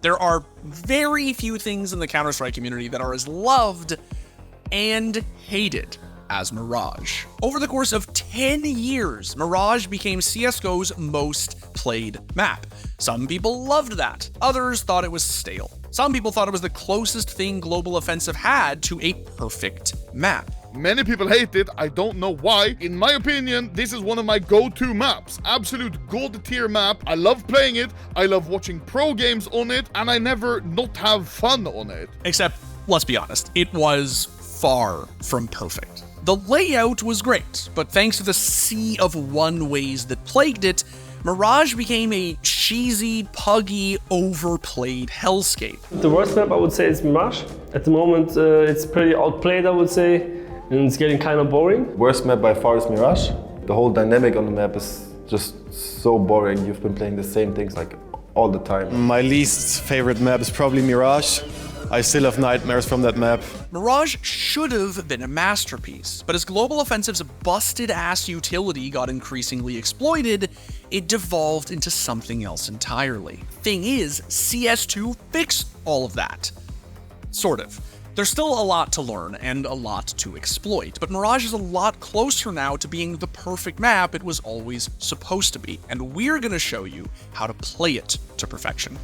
There are very few things in the Counter-Strike community that are as loved and hated as Mirage. Over the course of 10 years, Mirage became CSGO's most played map. Some people loved that, others thought it was stale. Some people thought it was the closest thing Global Offensive had to a perfect map. Many people hate it, I don't know why. In my opinion, this is one of my go-to maps. Absolute gold tier map. I love playing it, I love watching pro games on it, and I never not have fun on it. Except, let's be honest, it was far from perfect. The layout was great, but thanks to the sea of one-ways that plagued it, Mirage became a cheesy, puggy, overplayed hellscape. The worst map I would say is Mirage. At the moment it's pretty outplayed, I would say, and it's getting kind of boring. Worst map by far is Mirage. The whole dynamic on the map is just so boring. You've been playing the same things like all the time. My least favorite map is probably Mirage. I still have nightmares from that map. Mirage should have been a masterpiece, but as Global Offensive's busted-ass utility got increasingly exploited, it devolved into something else entirely. Thing is, CS2 fixed all of that. Sort of. There's still a lot to learn and a lot to exploit, but Mirage is a lot closer now to being the perfect map it was always supposed to be, and we're gonna show you how to play it to perfection.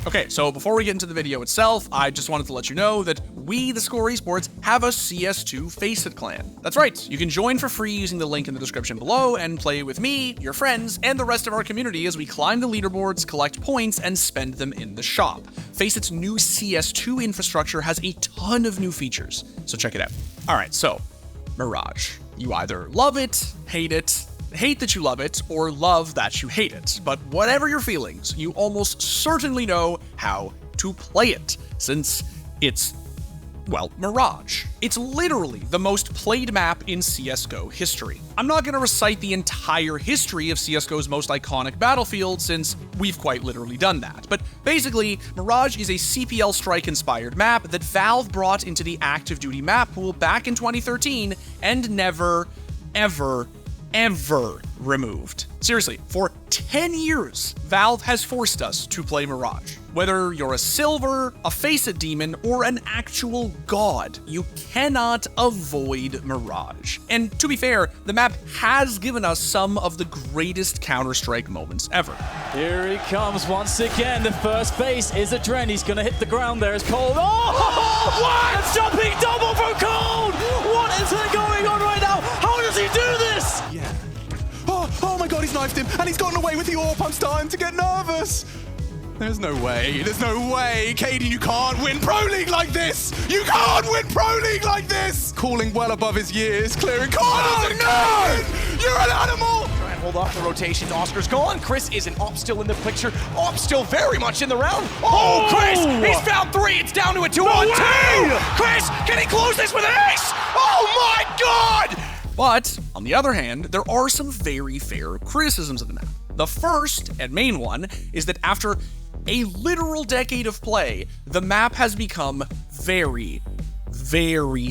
Okay, so before we get into the video itself, I just wanted to let you know that we, theScore Esports, have a CS2 Faceit clan. That's right, you can join for free using the link in the description below and play with me, your friends, and the rest of our community as we climb the leaderboards, collect points, and spend them in the shop. Faceit's new CS2 infrastructure has a ton of new features, so check it out. Alright, so, Mirage. You either love it, hate that you love it, or love that you hate it. But whatever your feelings, you almost certainly know how to play it, since it's, well, Mirage. It's literally the most played map in CSGO history. I'm not going to recite the entire history of CSGO's most iconic battlefield, since we've quite literally done that. But basically, Mirage is a CPL Strike-inspired map that Valve brought into the active duty map pool back in 2013 and never, ever removed. Seriously, for 10 years, Valve has forced us to play Mirage. Whether you're a silver, a Faceit demon, or an actual god, you cannot avoid Mirage. And to be fair, the map has given us some of the greatest Counter-Strike moments ever. Here he comes once again. The first base is Adren. He's gonna hit the ground there as Cold. Oh, what? A jumping double from Cold! What is going on right now? How does he do this? Yeah. Oh my god, he's knifed him, and he's gotten away with the AWP. I'm starting to get nervous. There's no way, Kaden, you can't win Pro League like this! You can't win Pro League like this! Calling well above his years, clearing corners. Oh no! You're an animal! Try and hold off the rotations. Oscar's gone. Chris isn't. Op still in the picture. Op still very much in the round. Oh, Chris! He's found 3. It's down to a 2-on-2! Chris, can he close this with an ace? Oh my god! But, on the other hand, there are some very fair criticisms of the map. The first, and main one, is that after a literal decade of play, the map has become very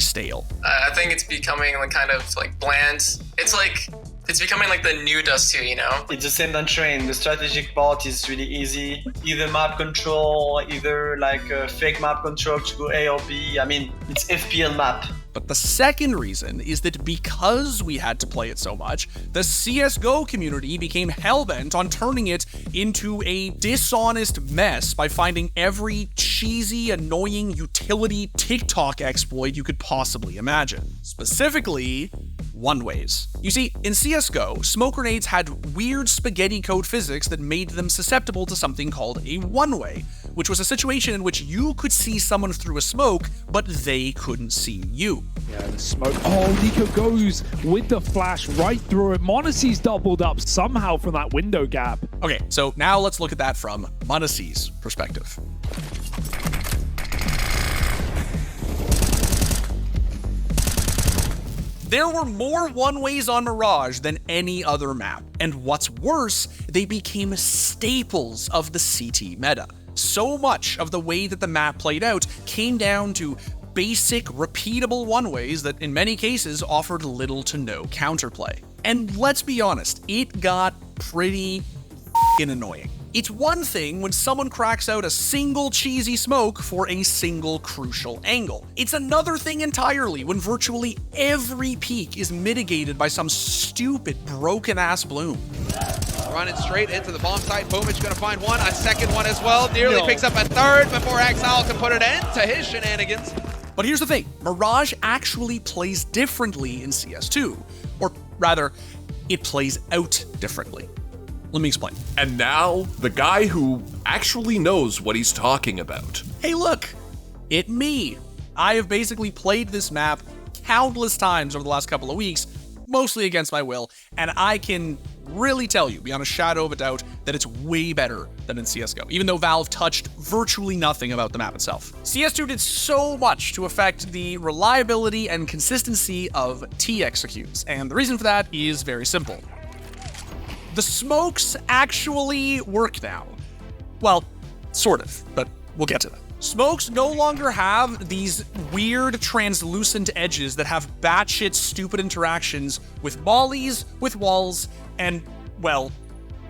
stale. I think it's becoming kind of bland. It's becoming like the new Dust 2, you know? It's the same than Train. The strategic part is really easy. Either map control, either a fake map control to go A or B. I mean, it's FPL map. But the second reason is that because we had to play it so much, the CSGO community became hellbent on turning it into a dishonest mess by finding every cheesy, annoying utility TikTok exploit you could possibly imagine. Specifically, one-ways. You see, in CSGO, smoke grenades had weird spaghetti code physics that made them susceptible to something called a one-way, which was a situation in which you could see someone through a smoke, but they couldn't see you. Yeah, the smoke. Oh, Nico goes with the flash right through it. m0NESY's doubled up somehow from that window gap. Okay, so now let's look at that from m0NESY's perspective. There were more one-ways on Mirage than any other map, and what's worse, they became staples of the CT meta. So much of the way that the map played out came down to basic, repeatable one-ways that in many cases offered little to no counterplay. And let's be honest, it got pretty f***ing annoying. It's one thing when someone cracks out a single cheesy smoke for a single crucial angle. It's another thing entirely when virtually every peak is mitigated by some stupid broken-ass bloom. Running straight into the bomb site. Boomich gonna find one, a second one as well. Nearly picks up a third before Exile can put an end to his shenanigans. But here's the thing, Mirage actually plays differently in CS2. Or rather, it plays out differently. Let me explain. And now, the guy who actually knows what he's talking about. Hey look, it me. I have basically played this map countless times over the last couple of weeks, mostly against my will, and I can really tell you, beyond a shadow of a doubt, that it's way better than in CSGO, even though Valve touched virtually nothing about the map itself. CS2 did so much to affect the reliability and consistency of T executes, and the reason for that is very simple. The smokes actually work now. Well, sort of, but we'll get to that. Smokes no longer have these weird translucent edges that have batshit stupid interactions with mollies, with walls, and, well,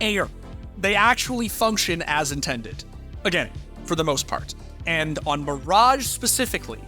air. They actually function as intended. Again, for the most part. And on Mirage specifically,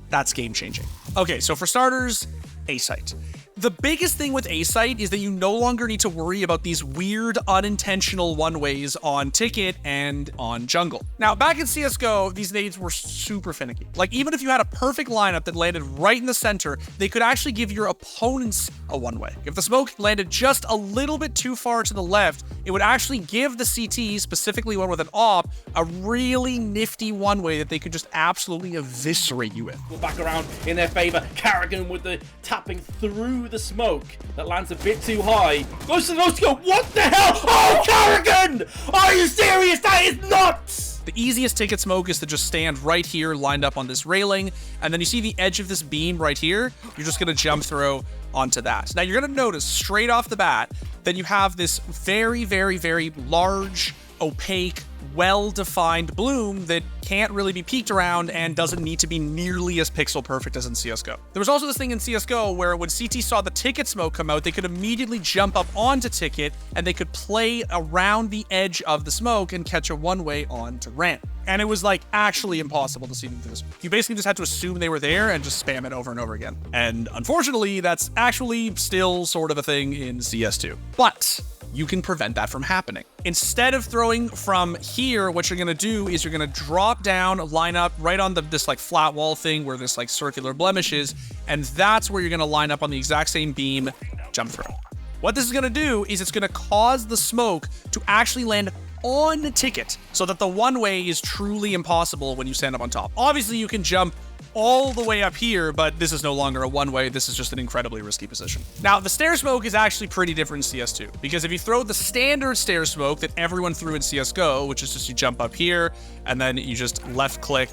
that's game-changing. Okay, so for starters, A-Site. The biggest thing with A-Site is that you no longer need to worry about these weird, unintentional one-ways on Ticket and on Jungle. Now, back in CSGO, these nades were super finicky. Like, even if you had a perfect lineup that landed right in the center, they could actually give your opponents a one-way. If the smoke landed just a little bit too far to the left, it would actually give the CT, specifically one with an AWP, a really nifty one-way that they could just absolutely eviscerate you with. Go back around in their favor. Carrigan with the tapping through the smoke that lands a bit too high. Goes to the nose to go, what the hell? Oh, Carrigan! Are you serious? That is nuts! The easiest Ticket smoke is to just stand right here, lined up on this railing, and then you see the edge of this beam right here, you're just gonna jump throw onto that. Now you're gonna notice straight off the bat that you have this very, very, very large, opaque, well-defined bloom that can't really be peeked around and doesn't need to be nearly as pixel perfect as in CSGO. There was also this thing in CSGO where when CT saw the Ticket smoke come out, they could immediately jump up onto Ticket and they could play around the edge of the smoke and catch a one-way onto ramp. And it was like actually impossible to see them through this. You basically just had to assume they were there and just spam it over and over again. And unfortunately, that's actually still sort of a thing in CS2. But you can prevent that from happening. Instead of throwing from here, what you're gonna do is you're gonna drop down, line up right on this like flat wall thing where this like circular blemish is, and that's where you're gonna line up on the exact same beam, jump through. What this is gonna do is it's gonna cause the smoke to actually land on the Ticket so that the one-way is truly impossible when you stand up on top. Obviously, you can jump all the way up here, but this is no longer a one-way. This is just an incredibly risky position. Now, the stair smoke is actually pretty different in CS2, because if you throw the standard stair smoke that everyone threw in CSGO, which is just you jump up here, and then you just left-click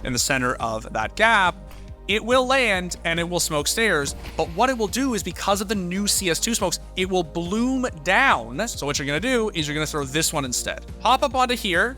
in the center of that gap, it will land and it will smoke stairs, but what it will do is because of the new CS2 smokes, it will bloom down. So what you're gonna do is you're gonna throw this one instead. Hop up onto here,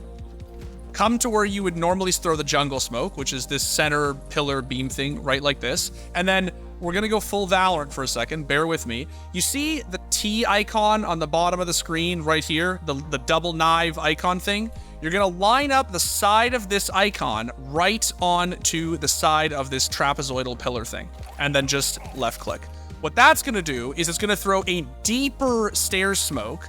come to where you would normally throw the jungle smoke, which is this center pillar beam thing right like this. And then we're gonna go full Valorant for a second, bear with me. You see the T icon on the bottom of the screen right here, the double knife icon thing? You're gonna line up the side of this icon right onto the side of this trapezoidal pillar thing, and then just left click. What that's gonna do is it's gonna throw a deeper stair smoke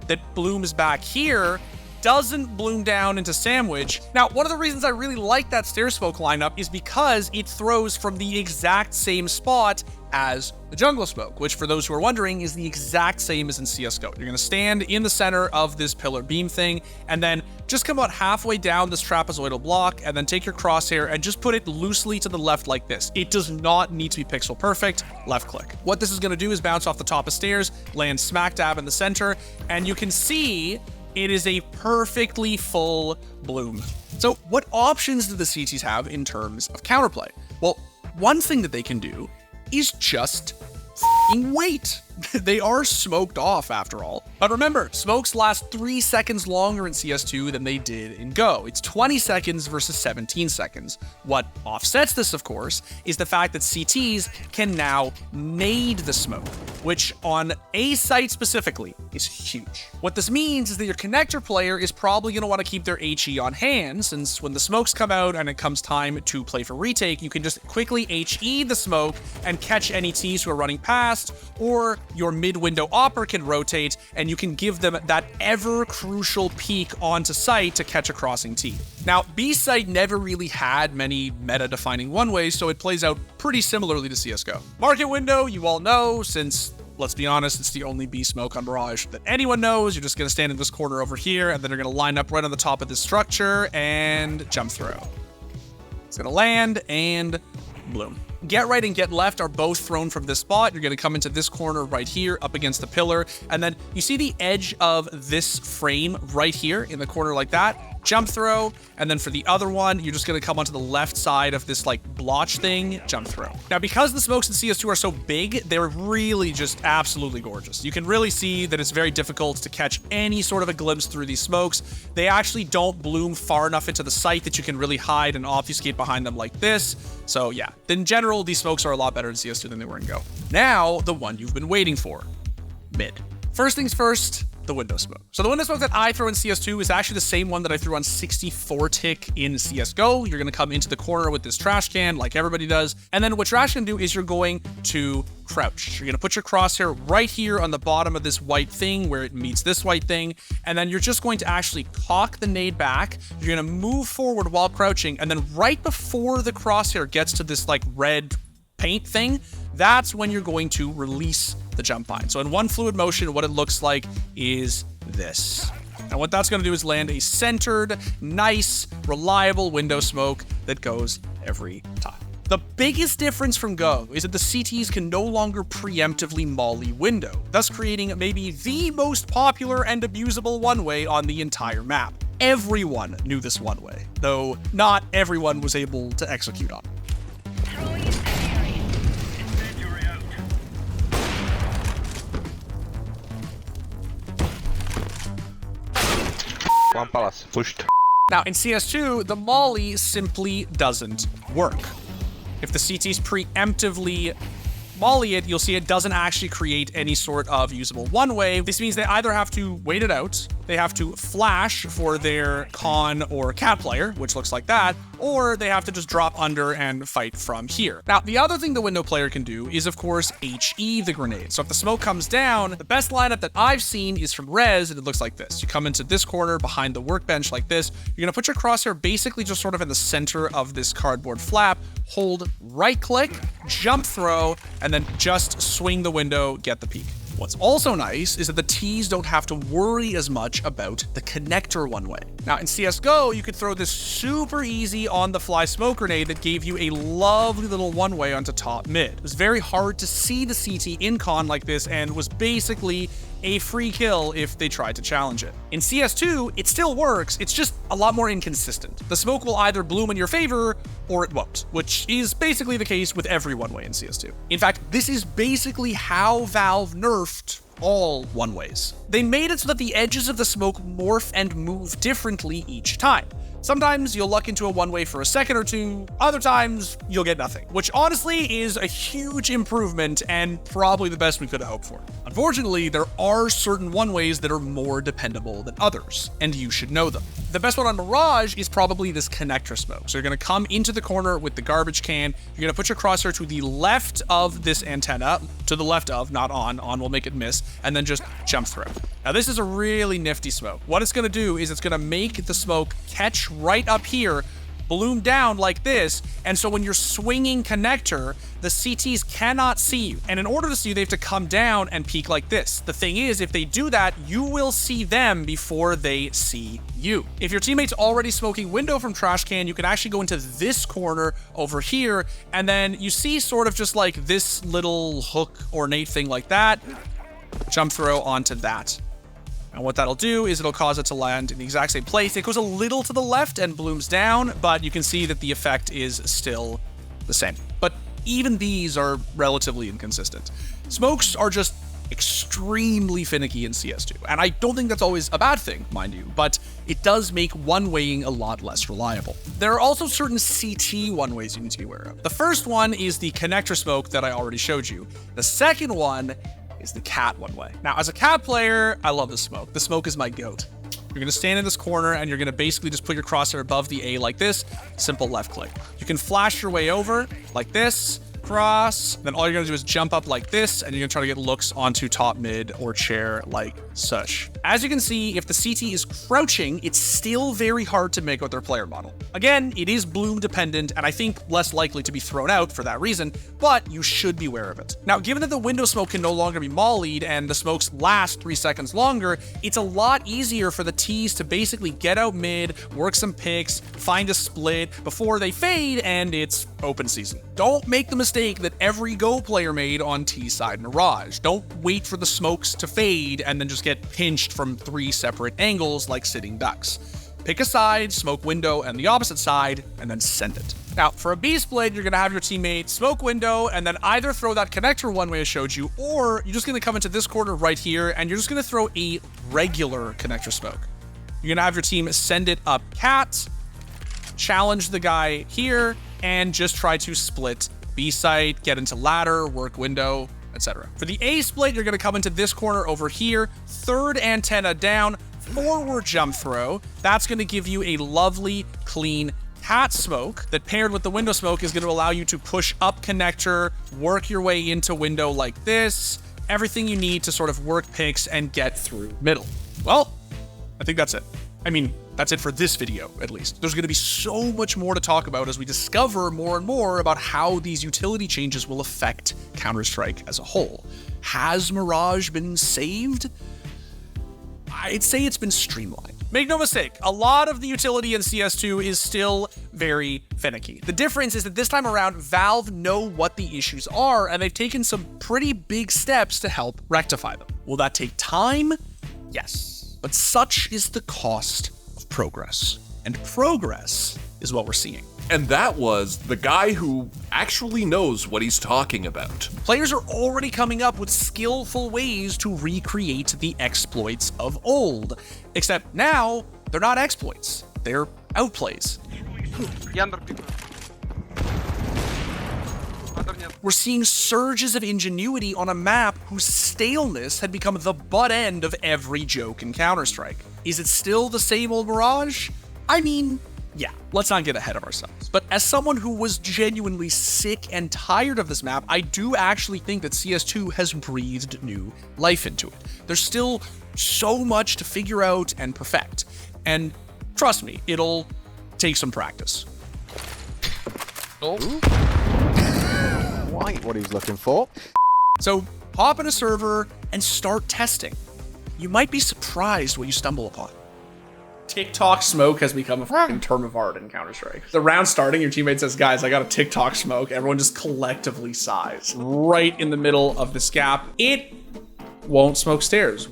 that blooms back here, doesn't bloom down into sandwich. Now, one of the reasons I really like that stair smoke lineup is because it throws from the exact same spot as the jungle smoke, which for those who are wondering is the exact same as in CSGO. You're gonna stand in the center of this pillar beam thing and then just come about halfway down this trapezoidal block and then take your crosshair and just put it loosely to the left like this. It does not need to be pixel perfect, left click. What this is gonna do is bounce off the top of stairs, land smack dab in the center, and you can see it is a perfectly full bloom. So what options do the CTs have in terms of counterplay? Well, one thing that they can do is just f***ing wait. they are smoked off after all. But remember, smokes last 3 seconds longer in CS2 than they did in Go. It's 20 seconds versus 17 seconds. What offsets this, of course, is the fact that CTs can now nade the smoke, which on A site specifically is huge. What this means is that your connector player is probably going to want to keep their HE on hand, since when the smokes come out and it comes time to play for retake, you can just quickly HE the smoke and catch any Ts who are running past, or your mid-window opper can rotate and you can give them that ever-crucial peek onto site to catch a crossing T. Now, B site never really had many meta-defining one-ways, so it plays out pretty similarly to CSGO. Market window, you all know, since let's be honest, it's the only B smoke on Mirage that anyone knows. You're just going to stand in this corner over here, and then you're going to line up right on the top of this structure and jump throw. It's going to land and bloom. Get right and get left are both thrown from this spot. You're going to come into this corner right here up against the pillar, and then you see the edge of this frame right here in the corner like that. Jump throw, and then for the other one, you're just going to come onto the left side of this like blotch thing, jump throw. Now, because the smokes in CS2 are so big, they're really just absolutely gorgeous. You can really see that it's very difficult to catch any sort of a glimpse through these smokes. They actually don't bloom far enough into the site that you can really hide and obfuscate behind them like this. So yeah, in general, these smokes are a lot better in CS2 than they were in Go. Now, the one you've been waiting for, mid. First things first, the window smoke. So the window smoke that I throw in CS2 is actually the same one that I threw on 64 tick in CSGO. You're going to come into the corner with this trash can like everybody does. And then what trash can do is you're going to crouch. You're going to put your crosshair right here on the bottom of this white thing where it meets this white thing. And then you're just going to actually cock the nade back. You're going to move forward while crouching. And then right before the crosshair gets to this like red paint thing, that's when you're going to release the jump bind. So in one fluid motion, what it looks like is this. And what that's going to do is land a centered, nice, reliable window smoke that goes every time. The biggest difference from Go is that the CTs can no longer preemptively molly window, thus creating maybe the most popular and abusable one-way on the entire map. Everyone knew this one-way, though not everyone was able to execute on it. One palace, pushed. Now, in CS2, the molly simply doesn't work. If the CTs preemptively molly it, you'll see it doesn't actually create any sort of usable one-way. This means they either have to wait it out, they have to flash for their con or cat player, which looks like that, or they have to just drop under and fight from here. Now, the other thing the window player can do is, of course, HE the grenade. So if the smoke comes down, the best lineup that I've seen is from Rez, and it looks like this. You come into this corner behind the workbench like this. You're going to put your crosshair basically just sort of in the center of this cardboard flap, hold right click, jump throw, and then just swing the window, get the peek. What's also nice is that the Ts don't have to worry as much about the connector one-way. Now in CSGO, you could throw this super easy on-the-fly smoke grenade that gave you a lovely little one-way onto top mid. It was very hard to see the CT in con like this and was basically a free kill if they tried to challenge it. In CS2, it still works, it's just a lot more inconsistent. The smoke will either bloom in your favor or it won't, which is basically the case with every one-way in CS2. In fact, this is basically how Valve nerfed all one-ways. They made it so that the edges of the smoke morph and move differently each time. Sometimes you'll luck into a one-way for a second or two, other times you'll get nothing, which honestly is a huge improvement and probably the best we could have hoped for. Unfortunately, there are certain one-ways that are more dependable than others, and you should know them. The best one on Mirage is probably this connector smoke. So you're going to come into the corner with the garbage can, you're going to put your crosshair to the left of this antenna, to the left of, not on will make it miss, and then just jump through. Now this is a really nifty smoke. What it's going to do is it's going to make the smoke catch right up here, bloom down like this, and so when you're swinging connector, the CTs cannot see you. And in order to see you, they have to come down and peek like this. The thing is, if they do that, you will see them before they see you. If your teammate's already smoking window from trash can, you can actually go into this corner over here, and then you see sort of just like this little hook ornate thing like that, jump throw onto that. And what that'll do is it'll cause it to land in the exact same place. It goes a little to the left and blooms down, but you can see that the effect is still the same. But even these are relatively inconsistent. Smokes are just extremely finicky in CS2. And I don't think that's always a bad thing, mind you, but it does make one-waying a lot less reliable. There are also certain CT one-ways you need to be aware of. The first one is the connector smoke that I already showed you. The second one is the cat one-way. Now, as a cat player, I love the smoke. The smoke is my goat. You're gonna stand in this corner and you're gonna basically just put your crosshair above the A like this, simple left click. You can flash your way over like this, cross, then all you're gonna do is jump up like this, and you're gonna try to get looks onto top mid or chair like such. As you can see, if the CT is crouching, it's still very hard to make out their player model. Again, it is bloom dependent, and I think less likely to be thrown out for that reason, but you should be aware of it. Now, given that the window smoke can no longer be mollied and the smokes last 3 seconds longer, it's a lot easier for the T's to basically get out mid, work some picks, find a split before they fade, and it's open season. Don't make the mistake that every Go player made on T side Mirage. Don't wait for the smokes to fade and then just get pinched from 3 separate angles like sitting ducks. Pick a side, smoke window, and the opposite side, and then send it. Now, for a B split, you're gonna have your teammate smoke window, and then either throw that connector one way I showed you, or you're just gonna come into this corner right here, and you're just gonna throw a regular connector smoke. You're gonna have your team send it up cat, challenge the guy here, and just try to split B site, get into ladder, work window, etc. For the A split, you're gonna come into this corner over here, third antenna down, forward jump throw. That's gonna give you a lovely, clean cat smoke that paired with the window smoke is gonna allow you to push up connector, work your way into window like this, everything you need to sort of work picks and get through middle. Well, I think that's it. I mean, that's it for this video, at least. There's gonna be so much more to talk about as we discover more and more about how these utility changes will affect Counter-Strike as a whole. Has Mirage been saved? I'd say it's been streamlined. Make no mistake, a lot of the utility in CS2 is still very finicky. The difference is that this time around, Valve know what the issues are, and they've taken some pretty big steps to help rectify them. Will that take time? Yes, but such is the cost of progress. And progress is what we're seeing. And that was the guy who actually knows what he's talking about. Players are already coming up with skillful ways to recreate the exploits of old. Except now, they're not exploits, they're outplays. We're seeing surges of ingenuity on a map whose staleness had become the butt end of every joke in Counter-Strike. Is it still the same old Mirage? I mean, yeah, let's not get ahead of ourselves. But as someone who was genuinely sick and tired of this map, I do actually think that CS2 has breathed new life into it. There's still so much to figure out and perfect. And trust me, it'll take some practice. Oh. Quite what he's looking for. So hop in a server and start testing. You might be surprised what you stumble upon. TikTok smoke has become a fucking term of art in Counter-Strike. The round starting, your teammate says, guys, I got a TikTok smoke. Everyone just collectively sighs. Right in the middle of this gap. It won't smoke stairs.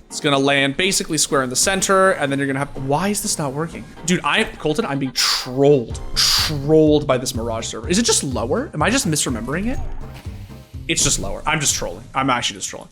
It's gonna land basically square in the center, and then you're gonna have, why is this not working? Dude, Colten, I'm being trolled by this Mirage server. Is it just lower? Am I just misremembering it? It's just lower. I'm just trolling. I'm actually just trolling.